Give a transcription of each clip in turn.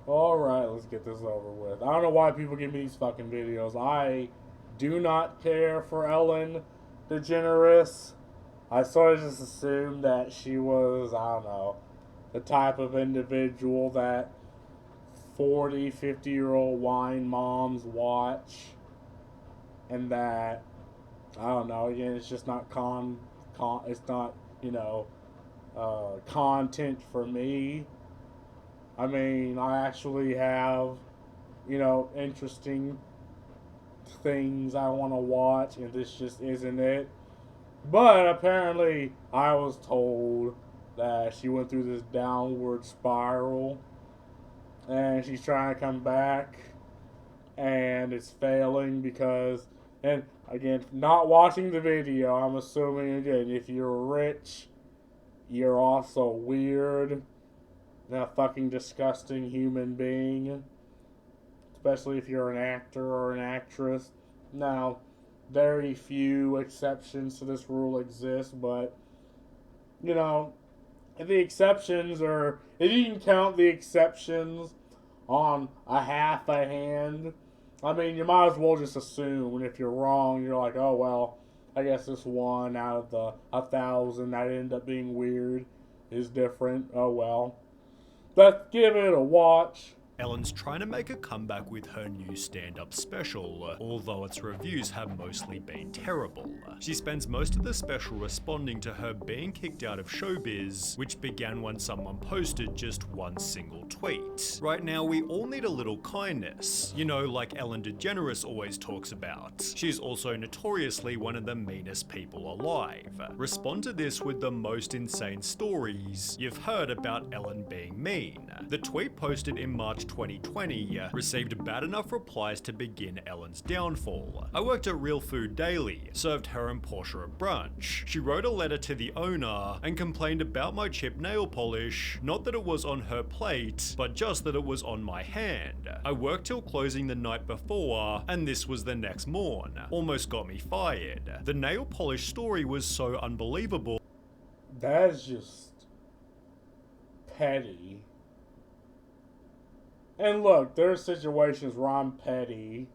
Alright, let's get this over with. I don't know why people give me these fucking videos. I do not care for Ellen DeGeneres. I sort of just assumed that she was, I don't know, the type of individual that 40, 50-year-old wine moms watch. And that, I don't know, again, it's just not it's not, content for me. I mean, I actually have, interesting things I want to watch, and this just isn't it. But apparently, I was told that she went through this downward spiral, and she's trying to come back, and it's failing because, and again, not watching the video, I'm assuming, again, if you're rich, you're also weird, a fucking disgusting human being, especially if you're an actor or an actress. Now, very few exceptions to this rule exist, but, if the exceptions are, if you can count the exceptions on a half a hand, I mean, you might as well just assume, and if you're wrong, you're like, oh, well, I guess this one out of the 1,000 that ended up being weird is different. Oh, well. Let's give it a watch. Ellen's trying to make a comeback with her new stand-up special, although its reviews have mostly been terrible. She spends most of the special responding to her being kicked out of showbiz, which began when someone posted just one single tweet. Right now, we all need a little kindness, like Ellen DeGeneres always talks about. She's also notoriously one of the meanest people alive. Respond to this with the most insane stories you've heard about Ellen being mean. The tweet posted in March 2020 received bad enough replies to begin Ellen's downfall. I worked at Real Food Daily, served her and Portia a brunch. She wrote a letter to the owner and complained about my chipped nail polish, not that it was on her plate, but just that it was on my hand. I worked till closing the night before, and this was the next morn. Almost got me fired. The nail polish story was so unbelievable. That's just petty. And look, there are situations where I'm petty,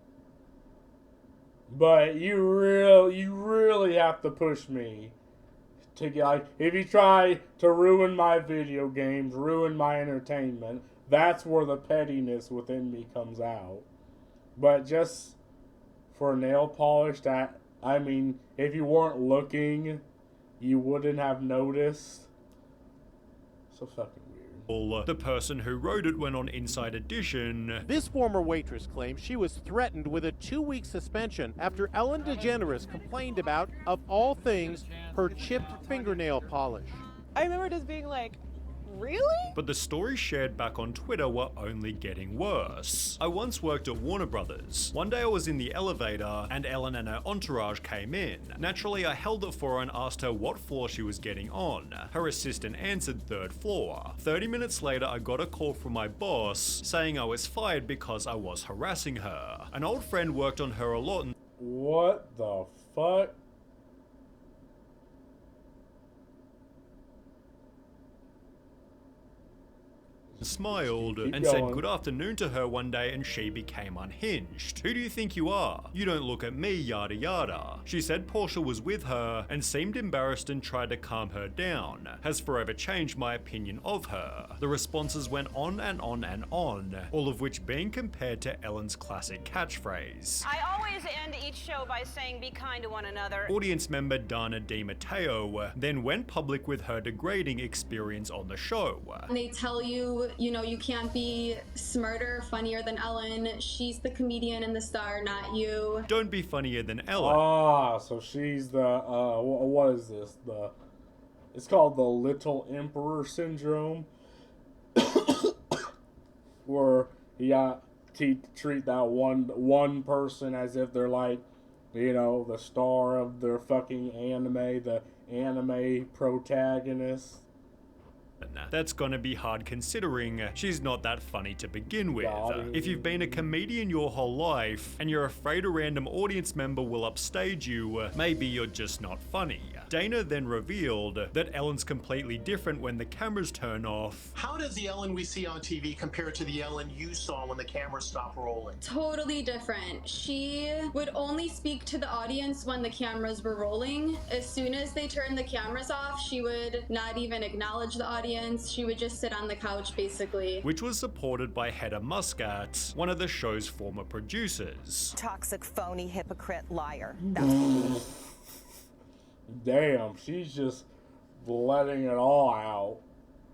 but you really have to push me to get, like, if you try to ruin my video games, ruin my entertainment, that's where the pettiness within me comes out. But just for nail polish, if you weren't looking, you wouldn't have noticed. So fucking weird. The person who wrote it went on Inside Edition. This former waitress claims she was threatened with a 2-week suspension after Ellen DeGeneres complained about, of all things, her chipped fingernail polish. I remember just being like, really? But the stories shared back on Twitter were only getting worse. I once worked at Warner Brothers. One day I was in the elevator and Ellen and her entourage came in. Naturally, I held it for her and asked her what floor she was getting on. Her assistant answered 3rd floor. 30 minutes later, I got a call from my boss saying I was fired because I was harassing her. An old friend worked on her a lot and what the fuck? smiled and said good afternoon to her one day, and she became unhinged. Who do you think you are? You don't look at me, yada yada. She said Portia was with her and seemed embarrassed and tried to calm her down. Has forever changed my opinion of her. The responses went on and on and on, all of which being compared to Ellen's classic catchphrase. I always end each show by saying be kind to one another. Audience member Dana DiMatteo then went public with her degrading experience on the show. They tell you, you can't be smarter, funnier than Ellen. She's the comedian and the star, not you. Don't be funnier than Ellen. Ah, so she's the, what is this? It's called the Little Emperor Syndrome. Where you got to treat that one person as if they're like, the star of their fucking anime, the anime protagonist. That's gonna be hard considering she's not that funny to begin with. If you've been a comedian your whole life and you're afraid a random audience member will upstage you, maybe you're just not funny. Dana then revealed that Ellen's completely different when the cameras turn off. How does the Ellen we see on TV compare to the Ellen you saw when the cameras stopped rolling? Totally different. She would only speak to the audience when the cameras were rolling. As soon as they turned the cameras off, she would not even acknowledge the audience. She would just sit on the couch, basically. Which was supported by Hedda Muscat, one of the show's former producers. Toxic, phony, hypocrite, liar. Damn, she's just letting it all out.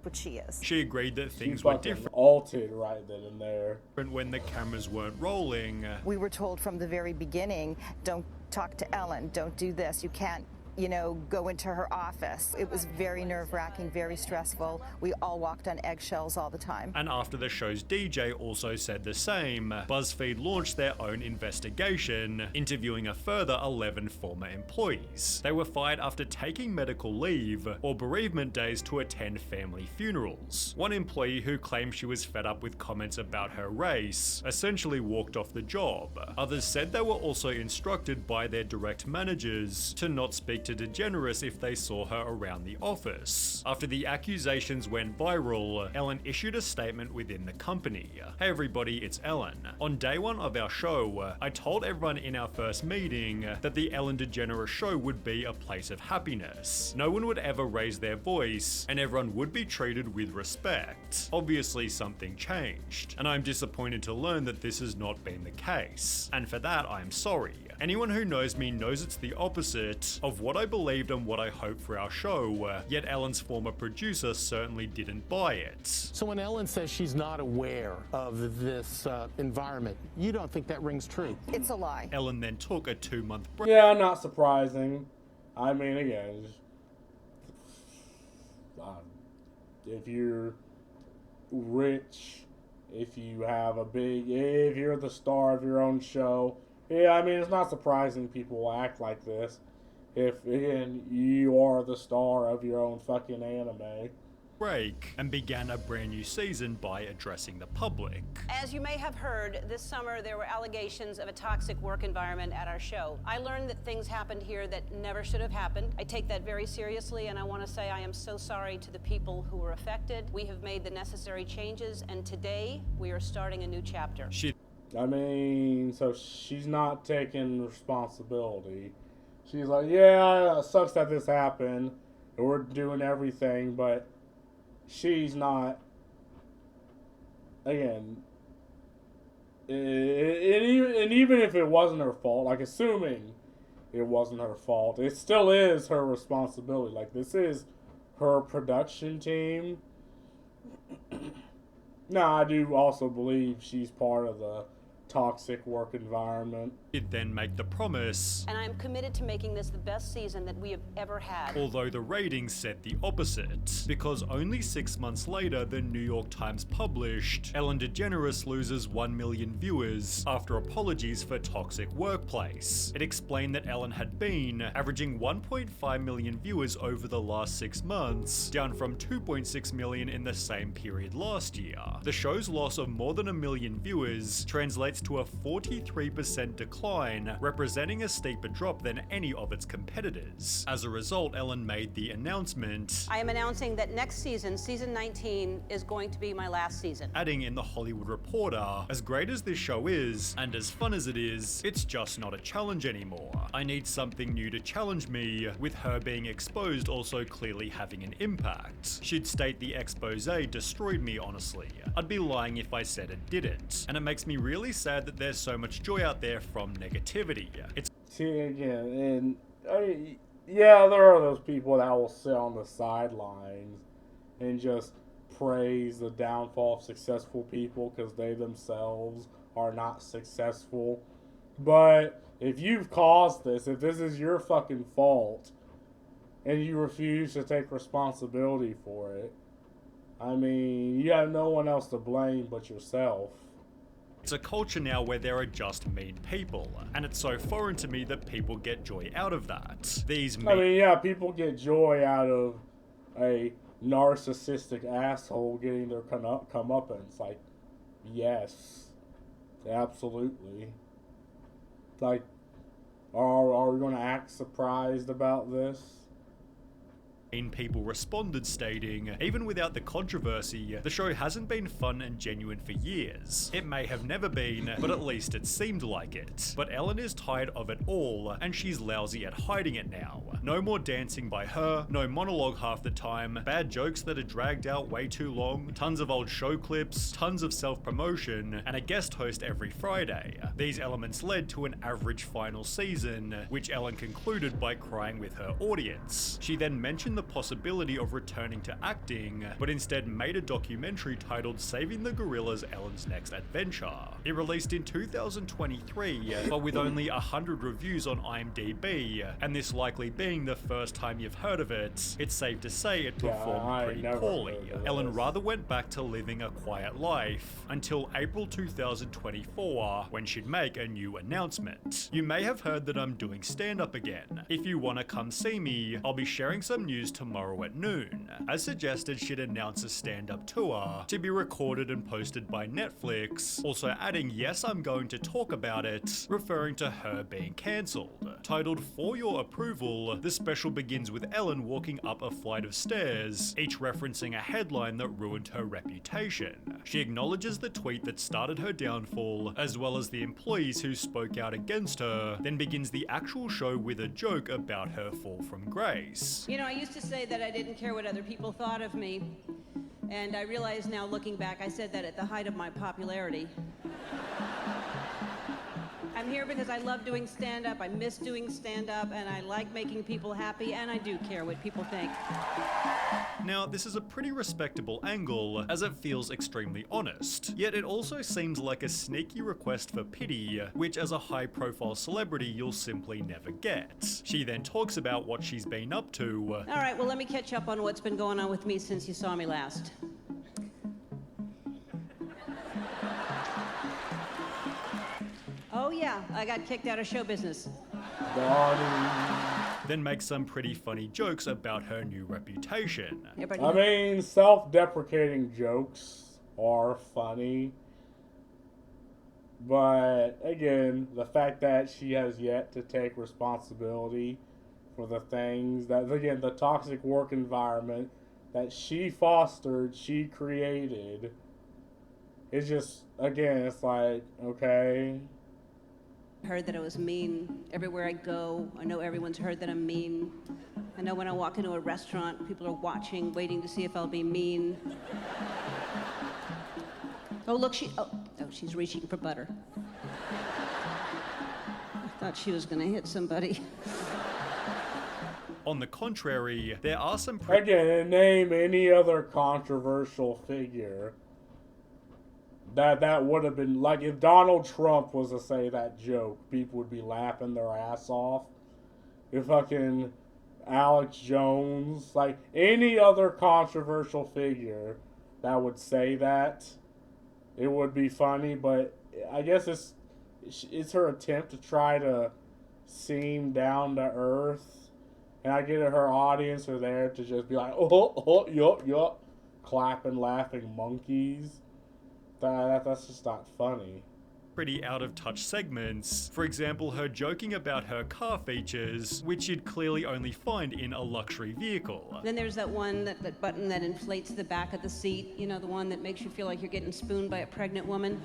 What she is. She agreed that things She were fucking different altered right then and there. when the cameras weren't rolling. We were told from the very beginning, don't talk to Ellen, don't do this, you can't, go into her office. It was very nerve-wracking, very stressful. We all walked on eggshells all the time. And after the show's DJ also said the same, BuzzFeed launched their own investigation, interviewing a further 11 former employees. They were fired after taking medical leave or bereavement days to attend family funerals. One employee who claimed she was fed up with comments about her race essentially walked off the job. Others said they were also instructed by their direct managers to not speak to Degenerate if they saw her around the office. After the accusations went viral, Ellen issued a statement within the company. Hey everybody, it's Ellen. On day one of our show, I told everyone in our first meeting that the Ellen DeGenerate show would be a place of happiness. No one would ever raise their voice, and everyone would be treated with respect. Obviously something changed, and I'm disappointed to learn that this has not been the case. And for that, I'm sorry. Anyone who knows me knows it's the opposite of what I believed and what I hoped for our show, yet Ellen's former producer certainly didn't buy it. So when Ellen says she's not aware of this environment, you don't think that rings true? It's a lie. Ellen then took a 2-month break. Yeah, not surprising. I mean, again, if you're rich, if you're the star of your own show, yeah, I mean, it's not surprising people will act like this. If, again, you are the star of your own fucking anime. And began a brand new season by addressing the public. As you may have heard, this summer there were allegations of a toxic work environment at our show. I learned that things happened here that never should have happened. I take that very seriously, and I want to say I am so sorry to the people who were affected. We have made the necessary changes, and today we are starting a new chapter. I mean, so she's not taking responsibility. She's like, yeah, it sucks that this happened, and we're doing everything, but she's not, again, and even if it wasn't her fault, like, assuming it wasn't her fault, it still is her responsibility. Like, this is her production team. Now, I do also believe she's part of the toxic work environment. Did then make the promise, and I'm committed to making this the best season that we have ever had. Although the ratings said the opposite, because only 6 months later the New York Times published Ellen DeGeneres loses 1 million viewers after apologies for toxic workplace. It explained that Ellen had been averaging 1.5 million viewers over the last 6 months, down from 2.6 million in the same period last year. The show's loss of more than 1 million viewers translates to a 43% decline, representing a steeper drop than any of its competitors. As a result, Ellen made the announcement, I am announcing that next season, season 19, is going to be my last season. Adding in the Hollywood Reporter, as great as this show is, and as fun as it is, it's just not a challenge anymore. I need something new to challenge me, with her being exposed also clearly having an impact. She'd state the expose destroyed me, honestly. I'd be lying if I said it didn't. And it makes me really sad that there's so much joy out there from negativity. See, again, and yeah, there are those people that will sit on the sidelines and just praise the downfall of successful people because they themselves are not successful. But if you've caused this, if this is your fucking fault, and you refuse to take responsibility for it, I mean, you have no one else to blame but yourself. It's a culture now where there are just mean people, and it's so foreign to me that people get joy out of that. People get joy out of a narcissistic asshole getting their comeuppance. Like, yes, absolutely. Like, are we going to act surprised about this? People responded stating, even without the controversy, the show hasn't been fun and genuine for years. It may have never been, but at least it seemed like it. But Ellen is tired of it all, and she's lousy at hiding it now. No more dancing by her, no monologue half the time, bad jokes that are dragged out way too long, tons of old show clips, tons of self-promotion, and a guest host every Friday. These elements led to an average final season, which Ellen concluded by crying with her audience. She then mentioned the possibility of returning to acting, but instead made a documentary titled Saving the Gorillas: Ellen's Next Adventure. It released in 2023, but with only 100 reviews on IMDb, and this likely being the first time you've heard of it, it's safe to say it performed pretty poorly. Ellen rather went back to living a quiet life until April 2024, when she'd make a new announcement. You may have heard that I'm doing stand-up again. If you wanna come see me, I'll be sharing some news tomorrow at noon. As suggested, she'd announce a stand-up tour to be recorded and posted by Netflix, also adding, yes, I'm going to talk about it, referring to her being cancelled. Titled For Your Approval, the special begins with Ellen walking up a flight of stairs, each referencing a headline that ruined her reputation. She acknowledges the tweet that started her downfall, as well as the employees who spoke out against her, then begins the actual show with a joke about her fall from grace. You know, I used to say that I didn't care what other people thought of me, and I realize now, looking back, I said that at the height of my popularity. I'm here because I love doing stand-up, I miss doing stand-up, and I like making people happy, and I do care what people think. Now, this is a pretty respectable angle, as it feels extremely honest. Yet it also seems like a sneaky request for pity, which as a high-profile celebrity you'll simply never get. She then talks about what she's been up to. All right, well, let me catch up on what's been going on with me since you saw me last. Oh yeah, I got kicked out of show business. Then makes some pretty funny jokes about her new reputation. I mean, self-deprecating jokes are funny. But again, the fact that she has yet to take responsibility for the things that, again, the toxic work environment that she fostered, she created, it's just, again, it's like, okay. Heard that I was mean. Everywhere I go, I know everyone's heard that I'm mean. I know when I walk into a restaurant, people are watching, waiting to see if I'll be mean. Oh, look, she's reaching for butter. I thought she was gonna hit somebody. On the contrary, there are some Again, name any other controversial figure that would have been, like, if Donald Trump was to say that joke, people would be laughing their ass off. If fucking Alex Jones, like any other controversial figure that would say that, it would be funny. But I guess it's her attempt to try to seem down to earth, and I get it, her audience are there to just be like, oh, yup, clapping, laughing monkeys. That's just not funny. Pretty out-of-touch segments. For example, her joking about her car features, which you'd clearly only find in a luxury vehicle. Then there's that one, that button that inflates the back of the seat. You know, the one that makes you feel like you're getting spooned by a pregnant woman.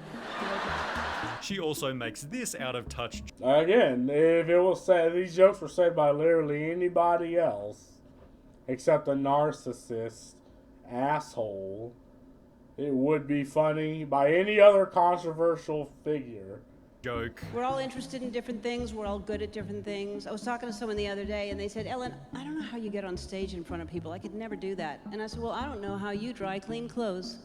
She also makes this out-of-touch. Again, if it was said, these jokes were said by literally anybody else, except a narcissist asshole, it would be funny by any other controversial figure. Joke. We're all interested in different things. We're all good at different things. I was talking to someone the other day, and they said, Ellen, I don't know how you get on stage in front of people. I could never do that. And I said, well, I don't know how you dry clean clothes.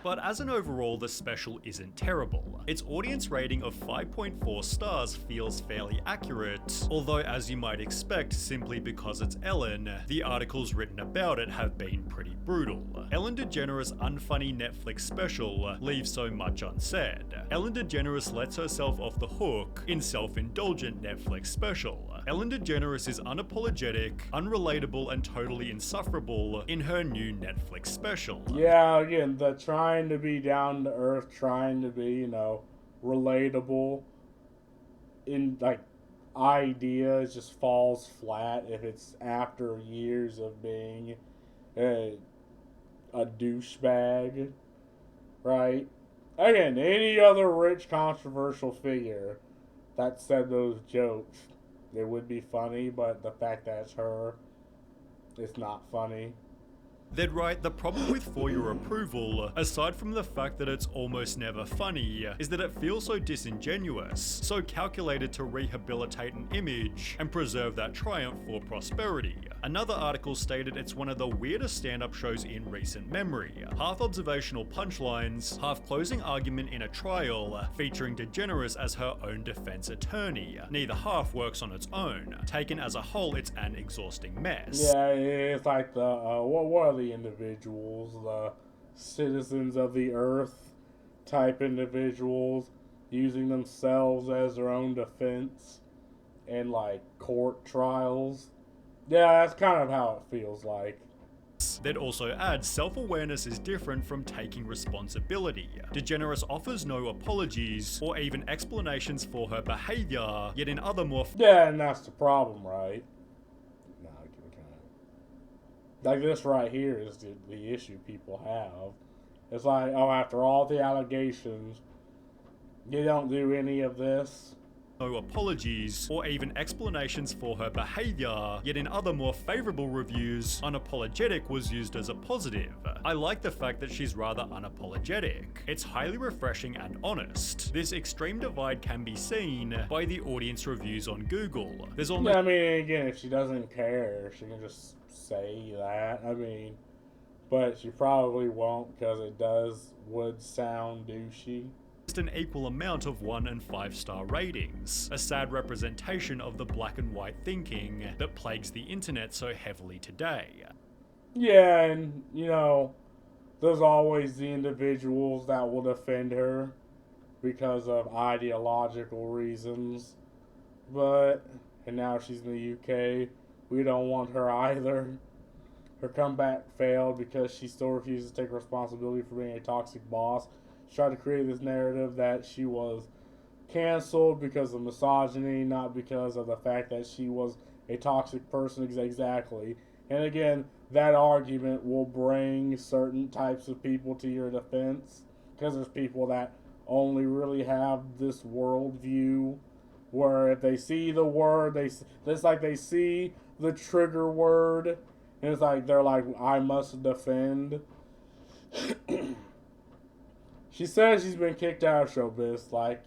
But as an overall, the special isn't terrible. Its audience rating of 5.4 stars feels fairly accurate, although as you might expect, simply because it's Ellen, the articles written about it have been pretty brutal. Ellen DeGeneres' unfunny Netflix special leaves so much unsaid. Ellen DeGeneres lets herself off the hook in self-indulgent Netflix special. Ellen DeGeneres is unapologetic, unrelatable, and totally insufferable in her new Netflix special. Yeah, again, the trying to be down to earth, trying to be, relatable. idea just falls flat if it's after years of being a, a douchebag, right? Again, any other rich controversial figure that said those jokes, it would be funny, but the fact that it's her, it's not funny. They'd write, the problem with For Your Approval, aside from the fact that it's almost never funny, is that it feels so disingenuous, so calculated to rehabilitate an image and preserve that triumph for prosperity. Another article stated it's one of the weirdest stand-up shows in recent memory. Half observational punchlines, half closing argument in a trial, featuring Degenerate as her own defense attorney. Neither half works on its own. Taken as a whole, it's an exhausting mess. Yeah, it's like the, what are the individuals? The citizens of the earth type individuals using themselves as their own defense in, like, court trials. Yeah, that's kind of how it feels like. They'd also add self-awareness is different from taking responsibility. Degenerate offers no apologies or even explanations for her behavior, yet in other more Yeah, and that's the problem, right? No, I can kind of... Like, this right here is the issue people have. It's like, oh, after all the allegations, you don't do any of this. no apologies or even explanations for her behavior, yet in other more favorable reviews, unapologetic was used as a positive. I like the fact that she's rather unapologetic. It's highly refreshing and honest. This extreme divide can be seen by the audience reviews on Google. There's almost Yeah, I mean, again, if she doesn't care, she can just say that. I mean, but she probably won't because it would sound douchey. an equal amount of 1 and 5-star ratings, a sad representation of the black and white thinking that plagues the internet so heavily today. Yeah, and, you know, there's always the individuals that will defend her because of ideological reasons. And now she's in the UK, we don't want her either. Her comeback failed because she still refuses to take responsibility for being a toxic boss. She tried to create this narrative that she was canceled because of misogyny, not because of the fact that she was a toxic person exactly. And again, that argument will bring certain types of people to your defense, because there's people that only really have this worldview where if they see the word, it's like they see the trigger word, and it's like they're like, I must defend. She says she's been kicked out of showbiz like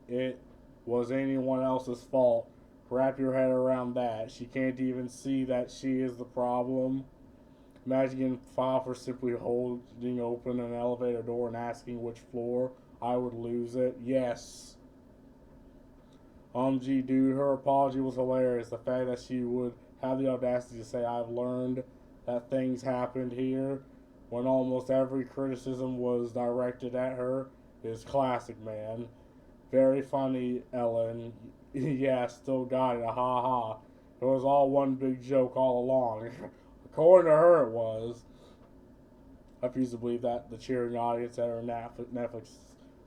it was anyone else's fault. Wrap your head around that. She can't even see that she is the problem. Imagine getting filed for simply holding open an elevator door and asking which floor. I would lose it. Yes. Gee, dude, her apology was hilarious. The fact that she would have the audacity to say, I've learned that things happened here, when almost every criticism was directed at her, is classic, man. Very funny, Ellen. Yeah, still got it. Ha ha. It was all one big joke all along. According to her, it was. I refuse to believe that the cheering audience at her Netflix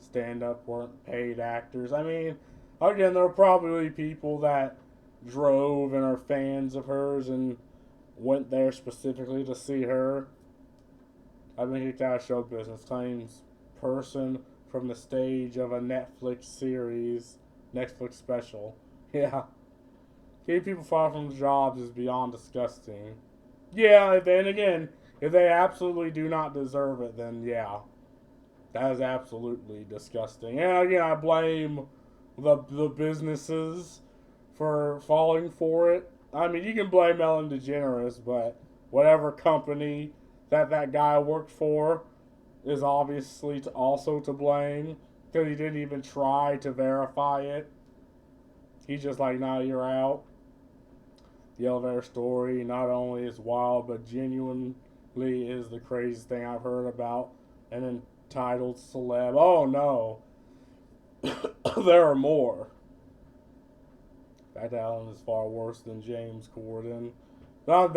stand-up weren't paid actors. I mean, again, there were probably people that drove and are fans of hers and went there specifically to see her. I've been kicked out of show business. Claims person from the stage of a Netflix special. Yeah. Keeping people far from jobs is beyond disgusting. Yeah, then again, if they absolutely do not deserve it, then yeah. That is absolutely disgusting. And again, I blame the businesses for falling for it. I mean, you can blame Ellen DeGeneres, but whatever company that guy worked for is obviously also to blame, because he didn't even try to verify it. He's just like, nah, you're out. The elevator story not only is wild, but genuinely is the craziest thing I've heard about an entitled celeb. Oh no. There are more. In fact, Alan is far worse than James Corden. Now,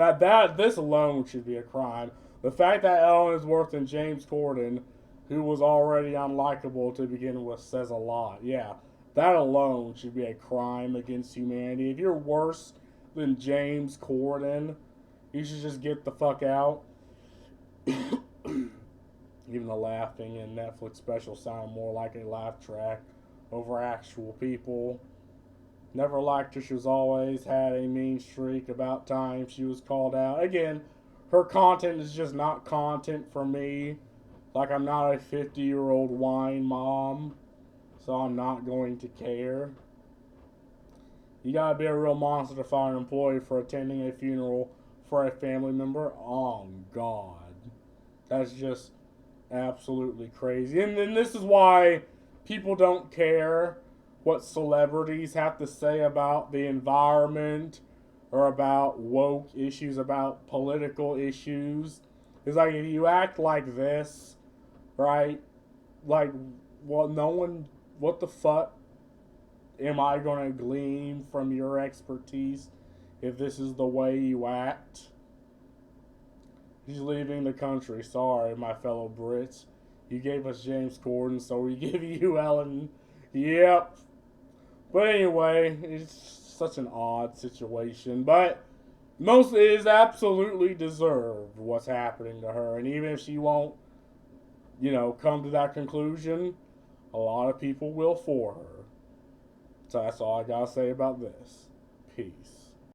this alone should be a crime. The fact that Ellen is worse than James Corden, who was already unlikable to begin with, says a lot. Yeah, That alone should be a crime against humanity. If you're worse than James Corden, you should just get the fuck out. Even the laughing in Netflix special sound more like a laugh track over actual people. Never liked her. She's always had a mean streak. About time she was called out. Again, her content is just not content for me. Like, I'm not a 50-year-old wine mom, so I'm not going to care. You gotta be a real monster to fire an employee for attending a funeral for a family member. Oh, God. That's just absolutely crazy. And then this is why people don't care what celebrities have to say about the environment or about woke issues, about political issues. It's like, if you act like this, right? Like, well, no one, what the fuck am I going to glean from your expertise if this is the way you act? He's leaving the country. Sorry, my fellow Brits. You gave us James Corden, so we give you Ellen. Yep. But anyway, it's such an odd situation. But most it is absolutely deserved what's happening to her. And even if she won't, come to that conclusion, a lot of people will for her. So that's all I gotta say about this. Peace.